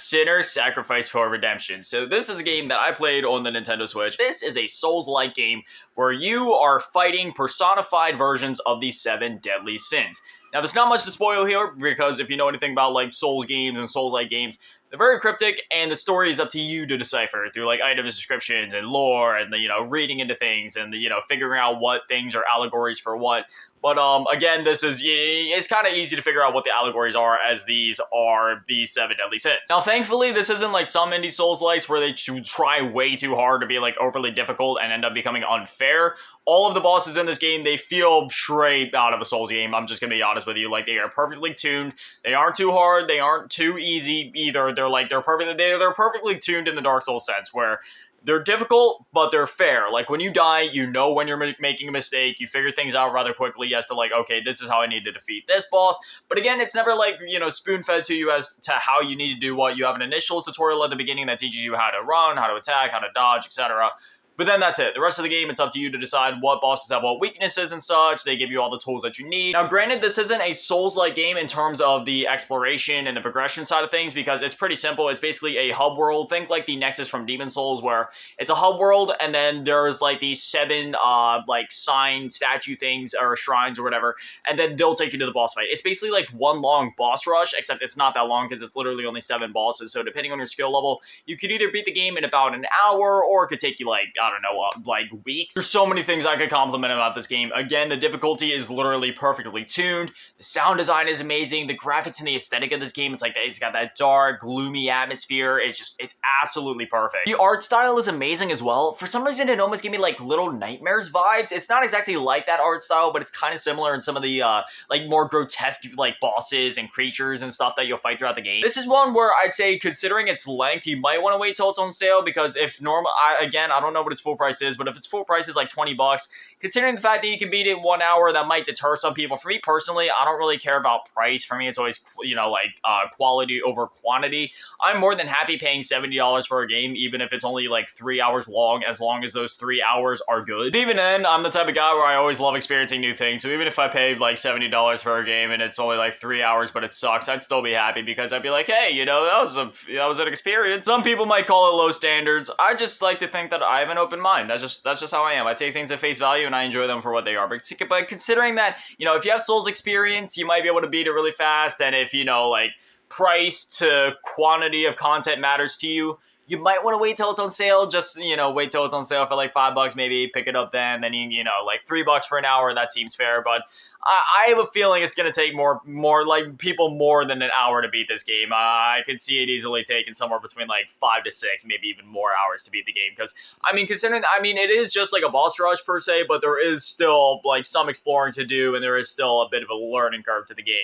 Sinner's Sacrifice for Redemption. So this is a game that I played on the Nintendo Switch. This is a Souls-like game where you are fighting personified versions of the 7 deadly sins. Now, there's not much to spoil here, because if you know anything about like Souls games and Souls-like games, they're very cryptic, and the story is up to you to decipher through like item descriptions and lore, and reading into things, and figuring out what things are allegories for what. But again, it's kind of easy to figure out what the allegories are, as these are the 7 deadly sins. Now, thankfully, this isn't like some indie Souls-likes where they try way too hard to be like overly difficult and end up becoming unfair. All of the bosses in this game, they feel straight out of a Souls game. I'm just gonna be honest with you. Like, they are perfectly tuned. They aren't too hard. They aren't too easy either. They're perfectly tuned in the Dark Souls sense, where they're difficult, but they're fair. Like, when you die, you know when you're making a mistake. You figure things out rather quickly as to, like, okay, this is how I need to defeat this boss. But again, it's never, like, spoon-fed to you as to how you need to do what. You have an initial tutorial at the beginning that teaches you how to run, how to attack, how to dodge, etc. But then that's it. The rest of the game, it's up to you to decide what bosses have what weaknesses and such. They give you all the tools that you need. Now, granted, this isn't a Souls-like game in terms of the exploration and the progression side of things, because it's pretty simple. It's basically a hub world. Think like the Nexus from Demon Souls, where it's a hub world, and then there's like these 7 like sign statue things or shrines or whatever, and then they'll take you to the boss fight. It's basically like one long boss rush, except it's not that long because it's literally only 7 bosses. So depending on your skill level, you could either beat the game in about an hour, or it could take you like, I don't know, like weeks. There's so many things I could compliment about this game. Again, the difficulty is literally perfectly tuned. The sound design is amazing. The graphics and the aesthetic of this game, it's got that dark, gloomy atmosphere. It's absolutely perfect. The art style is amazing as well. For some reason, it almost gave me like Little Nightmares vibes. It's not exactly like that art style, but it's kind of similar in some of the like more grotesque like bosses and creatures and stuff that you'll fight throughout the game. This is one where I'd say, considering its length, you might want to wait till it's on sale, because if normal, again, I don't know what its full price is, but if its full price is like $20, considering the fact that you can beat it in 1 hour, that might deter some people. For me personally, I don't really care about price. For me, it's always, quality over quantity. I'm more than happy paying $70 for a game, even if it's only like 3 hours long, as long as those 3 hours are good. Even then, I'm the type of guy where I always love experiencing new things. So even if I paid like $70 for a game and it's only like 3 hours, but it sucks, I'd still be happy, because I'd be like, hey, that was an experience. Some people might call it low standards. I just like to think that I have an open mind. That's just how I am. I take things at face value and I enjoy them for what they are. But considering that, if you have Souls experience, you might be able to beat it really fast. And if, like, price to quantity of content matters to you, you might want to wait till it's on sale. Just, wait till it's on sale for like $5 maybe, pick it up then like $3 for an hour, that seems fair. But I have a feeling it's going to take more like people more than an hour to beat this game. I could see it easily taking somewhere between like 5 to 6, maybe even more hours to beat the game. Because, it is just like a boss rush per se, but there is still like some exploring to do, and there is still a bit of a learning curve to the game.